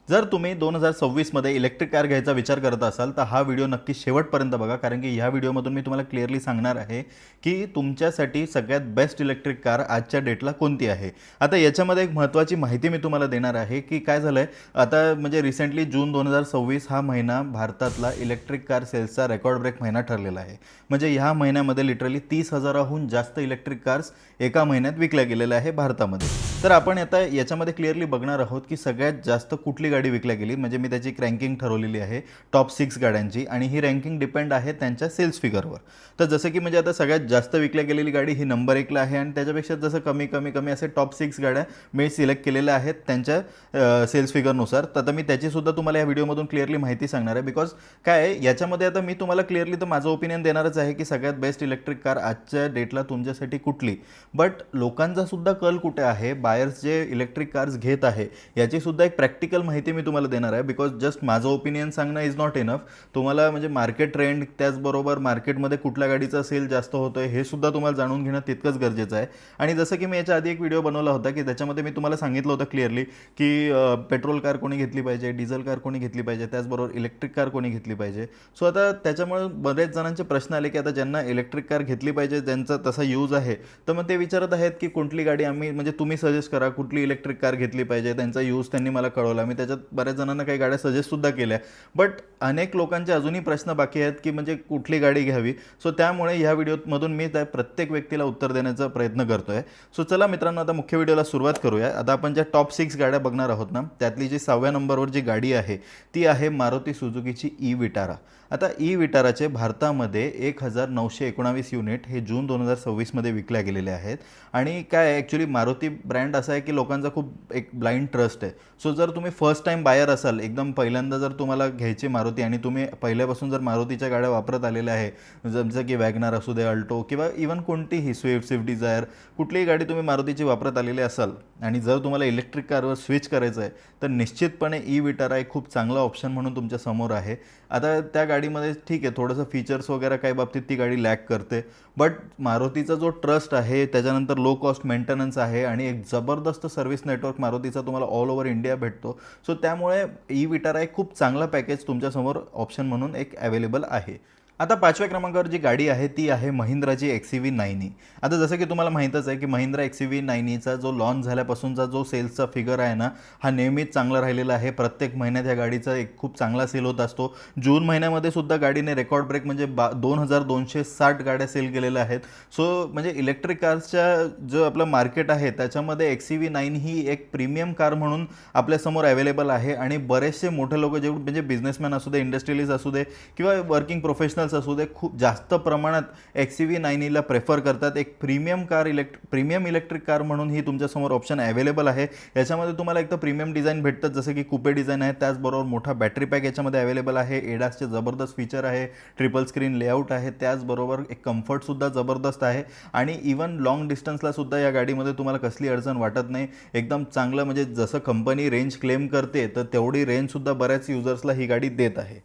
जर तुम्ही 2026 मध्ये इलेक्ट्रिक कार घ्यायचा विचार करत असाल तर हा व्हिडिओ नक्की शेवटपर्यंत बघा, कारण की ह्या व्हिडिओमधून मी तुम्हाला क्लिअरली सांगणार आहे की तुमच्यासाठी सगळ्यात बेस्ट इलेक्ट्रिक कार आजच्या डेटला कोणती आहे। आता याच्यामध्ये एक महत्त्वाची माहिती मी तुम्हाला देणार आहे की काय झालं आहे, आता म्हणजे रिसेंटली जून 2026 हा महिना भारतातला इलेक्ट्रिक कार सेल्सचा रेकॉर्ड ब्रेक महिना ठरलेला आहे। म्हणजे ह्या महिन्यामध्ये लिटरली 30,000हून जास्त इलेक्ट्रिक कार्स एका महिन्यात विकल्या गेलेल्या आहे भारतामध्ये। तर आपण आता याच्यामध्ये क्लिअरली बघणार आहोत की सगळ्यात जास्त कुठली गाडी विकल्या गेली, म्हणजे मी त्याची एक रँकिंग ठरवलेली आहे टॉप 6 गाड्यांची, आणि ही रँकिंग डिपेंड आहे त्यांच्या सेल्स फिगरवर। तर जसं की म्हणजे आता सगळ्यात जास्त विकल्या गेलेली गाडी ही नंबर 1ला आहे, आणि त्याच्यापेक्षा जसं कमी कमी कमी असे टॉप 6 गाड्या मी सिलेक्ट केलेल्या आहेत त्यांच्या सेल्स फिगरनुसार। तर आता मी त्याचीसुद्धा तुम्हाला या व्हिडिओमधून क्लिअरली माहिती सांगणार आहे, बिकॉज काय आहे याच्यामध्ये आता मी तुम्हाला क्लिअरली तर माझं ओपिनियन देणारच आहे की सगळ्यात बेस्ट इलेक्ट्रिक कार आजच्या डेटला तुमच्यासाठी कुठली, बट लोकांचा सुद्धा कल कुठे आहे, बायर्स जे इलेक्ट्रिक कार्स घेत आहे याची सुद्धा एक प्रॅक्टिकल माहिती मी तुम्हाला देणार आहे। बिकॉज जस्ट माझं ओपिनियन सांगणं इज नॉट इनफ, तुम्हाला म्हणजे मार्केट ट्रेंड त्याचबरोबर मार्केटमध्ये कुठल्या गाडीचा सेल जास्त होतोय हे सुद्धा तुम्हाला जाणून घेणं तितकंच गरजेचं आहे। आणि जसं की मी याच्या आधी एक व्हिडिओ बनवला होता की त्याच्यामध्ये मी तुम्हाला सांगितलं होतं क्लिअरली की पेट्रोल कार कोणी घेतली पाहिजे, डिझेल कार कोणी घेतली पाहिजे, त्याचबरोबर इलेक्ट्रिक कार कोणी घेतली पाहिजे। सो आता त्याच्यामुळे बरेच जणांचे प्रश्न आले की आता ज्यांना इलेक्ट्रिक कार घेतली पाहिजे, ज्यांचा तसा यूज आहे, तर मग ते विचारत आहेत की कुठली गाडी आम्ही म्हणजे तुम्ही सजेस्ट करा कुठली इलेक्ट्रिक कार घेतली पाहिजे, त्यांचा यूज त्यांनी मला कळवला। मी त्याच्यात बऱ्याच जणांना काही गाड्या सजेस्टसुद्धा केल्या, बट अनेक लोकांचे अजूनही प्रश्न बाकी आहेत की म्हणजे कुठली गाडी घ्यावी। सो त्यामुळे ह्या व्हिडिओमधून मी त्या प्रत्येक व्यक्तीला उत्तर देण्याचा प्रयत्न करतोय। सो चला मित्रांनो, आता मुख्य व्हिडिओला सुरुवात करूया। आता आपण ज्या टॉप 6 गाड्या बघणार आहोत ना, त्यातली जी 6व्या नंबरवर जी गाडी आहे ती आहे मारुती सुझुकीची ई विटारा। आता ई विटाराचे भारतामध्ये 1919 युनिट हे जून 2026 मध्ये विकल्या गेलेले आहेत। आणि काय आहे ॲक्च्युली मारुती ब्रँड असा आहे की लोकांचा खूप एक ब्लाइंड ट्रस्ट आहे। सो जर तुम्ही फर्स्ट टाइम बायर असाल, एकदम पहिल्यांदा जर तुम्हाला घ्यायची मारुती आणि तुम्ही पहिल्यापासून जर मारुतीच्या गाड्या वापरत आलेल्या आहे, जसं की वॅगनार असू दे, अल्टो किंवा इवन कोणतीही स्विफ्ट डिझायर, कुठलीही गाडी तुम्ही मारुतीची वापरत आलेली असाल आणि जर तुम्हाला इलेक्ट्रिक कारवर स्विच करायचं आहे तर निश्चितपणे ई विटारा एक खूप चांगला ऑप्शन म्हणून तुमच्या समोर आहे। आता त्या गाडीमध्ये ठीक आहे थोडंसं फीचर्स वगैरे काही बाबतीत ती गाडी लॅक करते, बट मारुतीचा जो ट्रस्ट आहे, त्याच्यानंतर लो कॉस्ट मेंटेनन्स आहे आणि एक जबरदस्त सर्व्हिस नेटवर्क मारुतीचा तुम्हाला ऑल ओव्हर इंडिया भेटतो। सो त्यामुळे ई विटारा एक खूप चांगला पॅकेज तुमच्यासमोर ऑप्शन म्हणून एक अवेलेबल आहे। आता 5व्या क्रमांकावर जी गाडी आहे ती आहे महिंद्राची XUV9e। आता जसं की तुम्हाला माहीतच आहे की महिंद्रा XUV9eचा जो लॉन्च झाल्यापासूनचा जो सेल्सचा फिगर आहे ना, हा नेहमीच चांगला राहिलेला आहे। प्रत्येक महिन्यात या गाडीचा एक खूप चांगला सेल होत असतो। जून महिन्यामध्ये सुद्धा गाडीने रेकॉर्ड ब्रेक म्हणजे 2260 गाड्या सेल केलेल्या आहेत। सो म्हणजे इलेक्ट्रिक कार्सच्या जो आपलं मार्केट आहे त्याच्यामध्ये XUV9 ही एक प्रीमियम कार म्हणून आपल्यासमोर अवेलेबल आहे। आणि बरेचसे मोठे लोक जे म्हणजे बिझनेसमॅन असू दे, इंडस्ट्रियलिस्ट असू दे किंवा वर्किंग प्रोफेशनल्स असू दे, खूप जास्त प्रमाणात XUV9eला प्रेफर करतात। एक प्रीमियम इलेक्ट्रिक कार म्हणून ही तुमच्यासमोर ऑप्शन अवेलेबल आहे। याच्यामध्ये तुम्हाला एक तर प्रीमियम डिझाईन भेटतात जसं की कुपे डिझाईन आहे, त्याचबरोबर मोठा बॅटरी पॅक याच्यामध्ये अवेलेबल आहे, एडासचे जबरदस्त फीचर आहे, ट्रिपल स्क्रीन लेआउट आहे, त्याचबरोबर एक कम्फर्टसुद्धा जबरदस्त आहे। आणि इवन लॉंग डिस्टन्सला सुद्धा या गाडीमध्ये तुम्हाला कसली अडचण वाटत नाही। एकदम चांगलं म्हणजे जसं कंपनी रेंज क्लेम करते तर तेवढी रेंजसुद्धा बऱ्याच युजर्सला ही गाडी देत आहे।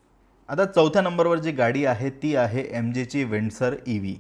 आता 4थ्या नंबरवर जी गाडी आहे ती आहे MGची विंडसर EV।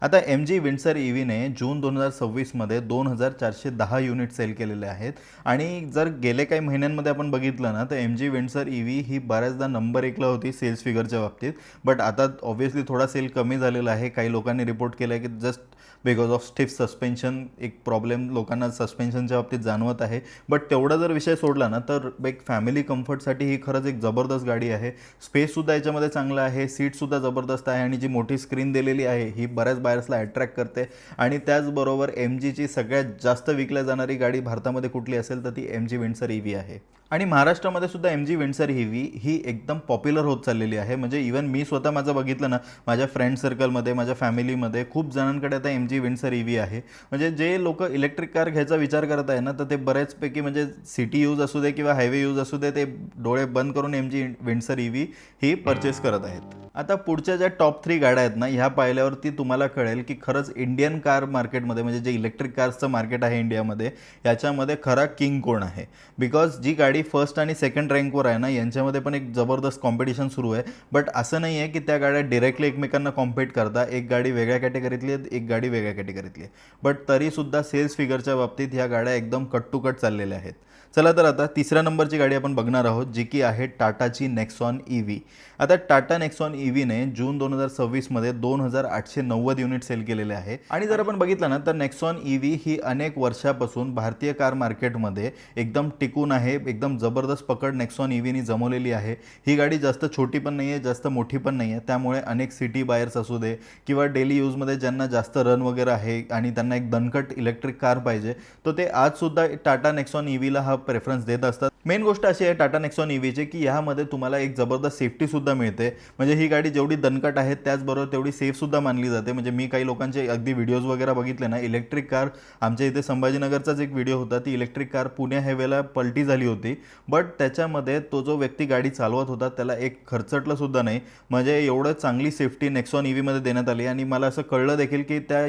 आता MG विंडसर EVने जून 2026 मध्ये 2410 युनिट सेल केलेले आहेत। आणि जर गेले काही महिन्यांमध्ये आपण बघितलं ना तर MG विंडसर EV ही बऱ्याचदा नंबर 1ला होती सेल्स फिगरच्या बाबतीत, बट आता ऑब्व्हियसली थोडा सेल कमी झालेला आहे। काही लोकांनी रिपोर्ट केलं आहे की just because of stiff suspension एक प्रॉब्लेम लोकांना सस्पेन्शनच्या बाबतीत जाणवत आहे। बट तेवढा जर विषय सोडला ना तर एक फॅमिली कम्फर्टसाठी ही खरंच एक जबरदस्त गाडी आहे। स्पेससुद्धा याच्यामध्ये चांगला आहे, सीटसुद्धा जबरदस्त आहे, आणि जी मोठी स्क्रीन दिलेली आहे ही बऱ्याच बायर्सला अट्रॅक्ट करते। आणि त्याचबरोबर MGची सगळ्यात जास्त विकल्या जाणारी गाडी भारतामध्ये कुठली असेल तर ती MG विंडसर EV आहे। आणि महाराष्ट्रामध्ये सुद्धा MG विंडसर EV ही एकदम पॉप्युलर होत चाललेली आहे। म्हणजे इवन मी स्वतः माझं बघितलं ना, माझ्या फ्रेंड सर्कलमध्ये, माझ्या फॅमिलीमध्ये खूप जणांकडे आता MG विंडसर EV आहे। म्हणजे जे लोक इलेक्ट्रिक कार घ्यायचा विचार करत आहे ना तर ते बऱ्याचपैकी म्हणजे सिटी यूज असू दे किंवा हायवे यूज असू दे, ते डोळे बंद करून MG विंडसर EV ही परचेस करत आहेत। आता पुढच्या ज्या टॉप 3 गाड्या आहेत ना, ह्या पाहिल्यावरती तुम्हाला कळेल की खरंच इंडियन कार मार्केटमध्ये म्हणजे जे इलेक्ट्रिक कार्सचं मार्केट आहे इंडियामध्ये, याच्यामध्ये खरा किंग कोण आहे। बिकॉज जी गाडी फर्स्ट आणि सेकंड रँकवर आहे ना, यांच्यामध्ये पण एक जबरदस्त कॉम्पिटिशन सुरू आहे। बट असं नाही आहे की त्या गाड्या डिरेक्टली एकमेकांना कॉम्पीट करता, एक गाडी वेगळ्या कॅटेगरीतली आहे, एक गाडी वेगळ्या कॅटेगरीतली आहे, बट तरीसुद्धा सेल्स फिगरच्या बाबतीत ह्या गाड्या एकदम कट टू कट चाललेल्या आहेत। चला तर आता तिसऱ्या नंबरची गाडी आपण बघणार आहोत, जी की आहे टाटाची नेक्सॉन EV. आता टाटा नेक्सॉन EVने जून 2026मध्ये 2890 युनिट सेल केलेले आहे. आणि जर आपण बघितलं ना, तर नेक्सॉन EV ही अनेक वर्षापासून भारतीय कार मार्केटमध्ये एकदम टिकून आहे. एकदम जबरदस्त पकड नेक्सॉन EVने जमवलेली आहे. ही गाडी जास्त छोटी पण नाही आहे, जास्त मोठी पण नाही आहे. त्यामुळे अनेक सिटी बायर्स असू दे किंवा डेली यूजमध्ये ज्यांना जास्त रन वगैरे आहे आणि त्यांना एक दणकट इलेक्ट्रिक कार पाहिजे, तर ते आजसुद्धा टाटा नेक्सॉन EVला हा प्रेफरन्स देत असतात. मेन गोष्ट अशी आहे टाटा नेक्सॉन EVची, की ह्यामध्ये तुम्हाला एक जबरदस्त सेफ्टीसुद्धा मिळते. म्हणजे ही गाडी जेवढी दणकट आहे त्याचबरोबर तेवढी सेफसुद्धा मानली जाते. म्हणजे मी काही लोकांचे अगदी व्हिडिओज वगैरे बघितले ना, इलेक्ट्रिक कार आमच्या इथे संभाजीनगरचाच एक व्हिडिओ होता, ती इलेक्ट्रिक कार पुणे हायवेला पलटी झाली होती. बट त्याच्यामध्ये तो जो व्यक्ती गाडी चालवत होता त्याला एक खरचटलं सुद्धा नाही. म्हणजे एवढं चांगली सेफ्टी नेक्सॉन EVमध्ये देण्यात आली. आणि मला असं कळलं देखील की त्या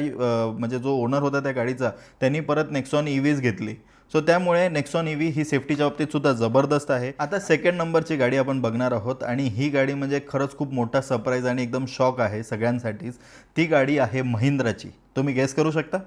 म्हणजे जो ओनर होता त्या गाडीचा, त्यांनी परत नेक्सॉन EVच घेतली. सो त्यामुळे नेक्सॉन EV ही सेफ्टीच्या बाबतीत सुद्धा जबरदस्त आहे. आता सेकंड नंबरची गाडी आपण बघणार आहोत आणि ही गाडी म्हणजे खरंच खूप मोठा सरप्राईज आणि एकदम शॉक आहे सगळ्यांसाठीच. ती गाडी आहे महिंद्राची. तुम्ही गेस करू शकता?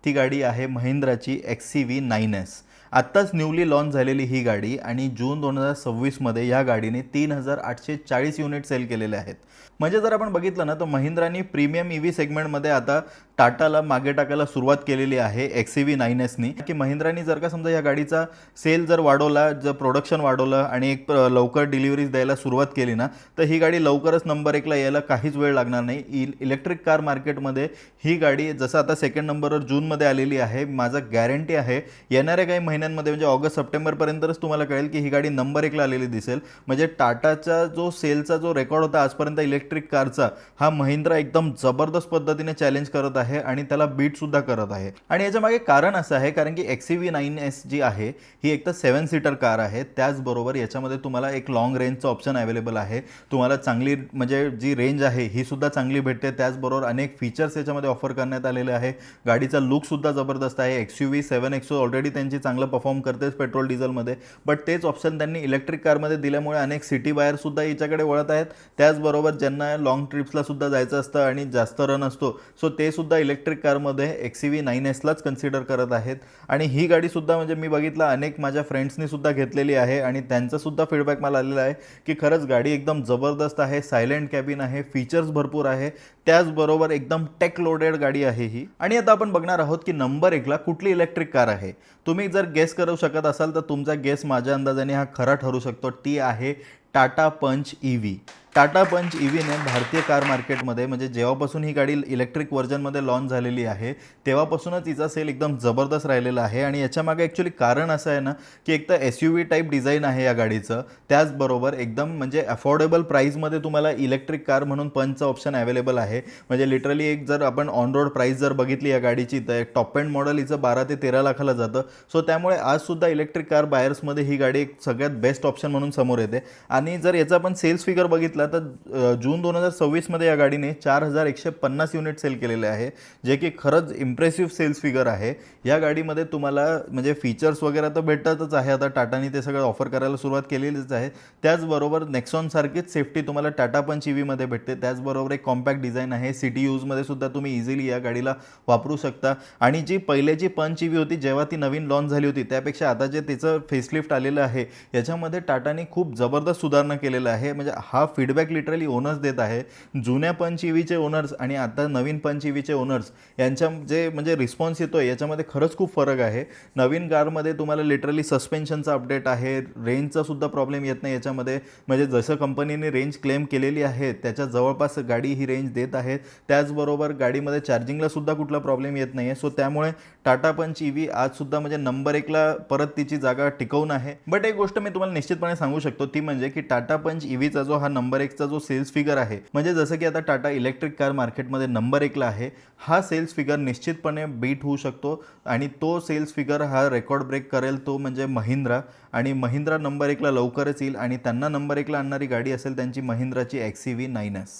ती गाडी आहे महिंद्राची XCV 9S. आत्ताच न्यूली लॉन्च झालेली ही गाडी आणि जून 2026मध्ये या गाडीने 3840 युनिट सेल केलेले आहेत. म्हणजे जर आपण बघितलं ना, तर महिंद्राने प्रीमियम EV सेगमेंटमध्ये आता टाटाला मागे टाकायला सुरुवात केलेली आहे XCV 9Sनी. की महिंद्राने जर का समजा या गाडीचा सेल जर वाढवला, जर प्रोडक्शन वाढवलं आणि एक लवकर डिलिव्हरीज द्यायला सुरुवात केली ना, तर ही गाडी लवकरच नंबर 1ला यायला काहीच वेळ लागणार नाही. इलेक्ट्रिक कार मार्केटमध्ये ही गाडी जसं आता सेकंड नंबरवर जूनमध्ये आलेली आहे, माझं गॅरंटी आहे येणाऱ्या काही महिन्यांमध्ये म्हणजे ऑगस्ट सप्टेंबरपर्यंतच तुम्हाला कळेल की ही गाडी नंबर 1ला आलेली दिसेल. म्हणजे टाटाचा जो सेलचा जो रेकॉर्ड होता आजपर्यंत इलेक्ट्रिक कारचा, हा महिंद्रा एकदम जबरदस्त पद्धतीने चॅलेंज करत आहे आणि त्याला बीटसुद्धा करत आहे. आणि याच्या मागे कारण असं आहे, कारण की XCV 9S जी आहे ही एक तर 7 सीटर कार आहे. त्याचबरोबर याच्यामध्ये तुम्हाला एक लॉंग रेंजचं ऑप्शन अवेलेबल आहे. तुम्हाला चांगली म्हणजे जी रेंज आहे ही सुद्धा चांगली भेटते. त्याचबरोबर अनेक फीचर्स याच्यामध्ये ऑफर करण्यात आलेले आहे. गाडीचा लुकसुद्धा जबरदस्त आहे. XUV 7XO ऑलरेडी त्यांची चांगलं परफॉर्म करतेच पेट्रोल डिझेलमध्ये, बट तेच ऑप्शन त्यांनी इलेक्ट्रिक कारमध्ये दिल्यामुळे अनेक सिटी बाहेरसुद्धा याच्याकडे वळत आहेत. त्याचबरोबर ज्यांना लॉंग ट्रिप्सला सुद्धा जायचं असतं आणि जास्त रन असतो, सो ते सुद्धा इलेक्ट्रिक कारमध्ये XCV 9Sलाच कन्सिडर करत आहेत. आणि ही गाडीसुद्धा म्हणजे मी बघितलं अनेक माझ्या फ्रेंड्सनी सुद्धा घेतलेली आहे आणि त्यांचासुद्धा फीडबॅक मला आलेला आहे की खरंच गाडी एकदम जबरदस्त आहे. सायलेंट कॅबिन आहे, फीचर्स भरपूर आहे, त्याचबरोबर एकदम टेक लोडेड गाडी आहे ही. आणि आता आपण बघणार आहोत की नंबर 1ला कुठली इलेक्ट्रिक कार आहे. तुम्ही जर गेस करू शकत असाल तर तुमचा गेस माझ्या अंदाजाने हा खरा ठरू शकतो. ती आहे टाटा पंच EV. टाटा पंच EVने भारतीय कार मार्केटमध्ये म्हणजे जेव्हापासून ही गाडी इलेक्ट्रिक व्हर्जनमध्ये लॉन्च झालेली आहे तेव्हापासूनच तिचा सेल एकदम जबरदस्त राहिलेला आहे. आणि याच्यामागे ॲक्च्युली कारण असं आहे ना, की एक तर SUV टाईप डिझाईन आहे या गाडीचं, त्याचबरोबर एकदम म्हणजे अफोर्डेबल प्राईजमध्ये तुम्हाला इलेक्ट्रिक कार म्हणून पंचचा ऑप्शन अवेलेबल आहे. म्हणजे लिटरली एक जर आपण ऑन रोड प्राईस जर बघितली या गाडीची तर एक टॉप एंड मॉडेल हिचं 12 ते 13 लाखाला जातं. सो त्यामुळे आजसुद्धा इलेक्ट्रिक कार बायर्समध्ये ही गाडी एक सगळ्यात बेस्ट ऑप्शन म्हणून समोर येते. आणि जर याचा आपण सेल्स फिगर बघितला तर जून 2026मध्ये या गाडीने 4150 युनिट सेल केलेले आहे, जे की खरंच इम्प्रेसिव्ह सेल्स फिगर आहे. या गाडीमध्ये तुम्हाला म्हणजे फीचर्स वगैरे तर भेटतच आहे, आता टाटाने ते सगळं ऑफर करायला सुरुवात केलेलीच आहे. त्याचबरोबर नेक्सॉनसारखीच सेफ्टी तुम्हाला टाटा पंच EVमध्ये भेटते. त्याचबरोबर एक कॉम्पॅक्ट डिझाईन आहे. सिटी यूजमध्ये सुद्धा तुम्ही इझिली या गाडीला वापरू शकता. आणि जी पहिल्याची पंच EV होती जेव्हा ती नवीन लॉन्च झाली होती, त्यापेक्षा आता जे तिचं फेसलिफ्ट आलेलं आहे याच्यामध्ये टाटाने खूप जबरदस्त सुधारणा केलेला आहे. म्हणजे हा फीडबॅक लिटरली ओनर्स देत आहे. जुन्या पंच EVचे ओनर्स आणि आता नवीन पंच EVचे ओनर्स यांच्या जे म्हणजे रिस्पॉन्स येतो आहे याच्यामध्ये खरंच खूप फरक आहे. नवीन कारमध्ये तुम्हाला लिटरली सस्पेन्शनचा अपडेट आहे, रेंजचा सुद्धा प्रॉब्लेम येत नाही याच्यामध्ये. म्हणजे जसं कंपनीने रेंज क्लेम केलेली आहे त्याच्या जवळपास गाडी ही रेंज देत आहे. त्याचबरोबर गाडीमध्ये चार्जिंगला सुद्धा कुठला प्रॉब्लेम येत नाही आहे. सो त्यामुळे टाटा पंच EV आजसुद्धा म्हणजे नंबर 1ला परत तिची जागा टिकवून आहे. बट एक गोष्ट मी तुम्हाला निश्चितपणे सांगू शकतो ती म्हणजे की टाटा पंच EVचा जो हा नंबर 1चा जो सेल्स फिगर आहे, म्हणजे जसं की आता टाटा इलेक्ट्रिक कार मार्केटमध्ये नंबर 1ला आहे, हा सेल्स फिगर निश्चितपणे बीट होऊ शकतो. आणि तो सेल्स फिगर हा रेकॉर्ड ब्रेक करेल तो म्हणजे महिंद्रा. आणि महिंद्रा नंबर 1ला लवकरच येईल आणि त्यांना नंबर 1ला आणणारी गाडी असेल त्यांची महिंद्राची XCV 9S.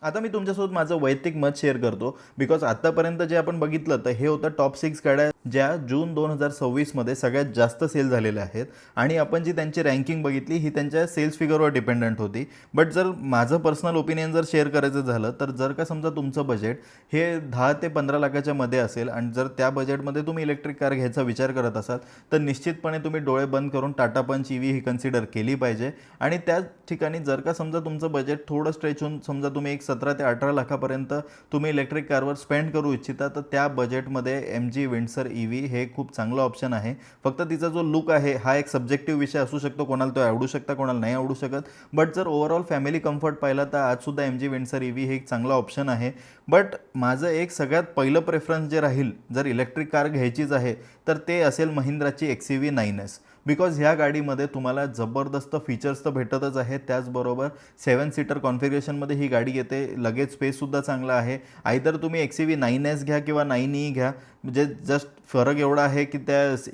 आता मी तुमच्यासोबत माझं वैयक्तिक मत शेअर करतो, बिकॉज आतापर्यंत जे आपण बघितलं तर हे होतं टॉप 6 गाड्या ज्या जून 2026मध्ये सगळ्यात जास्त सेल झालेल्या आहेत आणि आपण जी त्यांची रँकिंग बघितली ही त्यांच्या सेल्स फिगरवर डिपेंडंट होती. बट जर माझं पर्सनल ओपिनियन जर शेअर करायचं झालं तर जर का समजा तुमचं बजेट हे 10 ते 15 लाखाच्या मध्ये असेल आणि जर त्या बजेटमध्ये तुम्ही इलेक्ट्रिक कार घ्यायचा विचार करत असाल तर निश्चितपणे तुम्ही डोळे बंद करून टाटा पंच EV ही कन्सिडर केली पाहिजे. आणि त्याच ठिकाणी जर का समजा तुमचं बजेट थोडं स्ट्रेच होऊन समजा तुम्ही एक 17 ते 18 लाखापर्यंत तुम्ही इलेक्ट्रिक कारवर स्पेंड करू इच्छिता तर त्या बजेटमध्ये MG विंडसर EV हे खूप चांगलं ऑप्शन आहे. फक्त तिचा जो लुक आहे हा एक सब्जेक्टिव्ह विषय असू शकतो, कोणाला तो आवडू शकता कोणाला नाही आवडू शकत. बट जर ओव्हरऑल फॅमिली कम्फर्ट पाहिला तर आजसुद्धा MG विंडसर EV हे एक चांगला ऑप्शन आहे. बट माझं एक सगळ्यात पहिलं प्रेफरन्स जे राहील जर इलेक्ट्रिक कार घ्यायचीच आहे तर ते असेल महिंद्राची XUV 9S. बिकॉज ह्या गाडीमध्ये तुम्हाला जबरदस्त फीचर्स तर भेटतच आहे, त्याचबरोबर 7 सीटर कॉन्फिगरेशनमध्ये ही गाडी येते. लगेच स्पेससुद्धा चांगला आहे. आयदर तुम्ही XUV 9S घ्या किंवा 9E घ्या, म्हणजे जस्ट फरक एवढा आहे की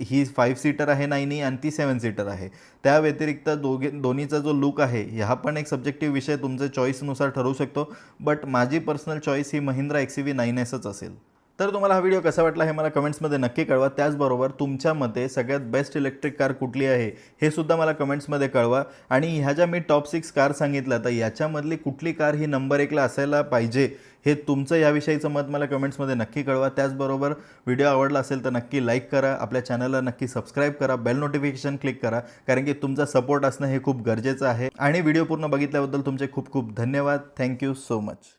ही 5 सीटर आहे 9E आणि ती 7 सीटर आहे. त्या व्यतिरिक्त दोन्हीचा जो लुक आहे ह्या पण एक सब्जेक्टिव्ह विषय तुमच्या चॉईसनुसार ठरू शकतो. बट माझी पर्सनल चॉईस ही महिंद्रा XUV 9Sच असेल. तर तुम्हाला हा व्हिडिओ कसा वाटला हे मला कमेंट्समध्ये नक्की कळवा. त्याचबरोबर तुमच्या मते सगळ्यात बेस्ट इलेक्ट्रिक कार कुठली आहे हे सुद्धा मला कमेंट्समध्ये कळवा. आणि ह्या ज्या मी टॉप 6 कार सांगितल्या तर याच्यामधली कुठली कार ही नंबर 1ला असायला पाहिजे हे तुमचं याविषयीचं मत मला कमेंट्समध्ये नक्की कळवा. त्याचबरोबर व्हिडिओ आवडला असेल तर नक्की लाईक करा, आपल्या चॅनलला नक्की सबस्क्राईब करा, बेल नोटिफिकेशन क्लिक करा, कारण की तुमचा सपोर्ट असणं हे खूप गरजेचं आहे. आणि व्हिडिओ पूर्ण बघितल्याबद्दल तुमचे खूप खूप धन्यवाद. Thank you so much.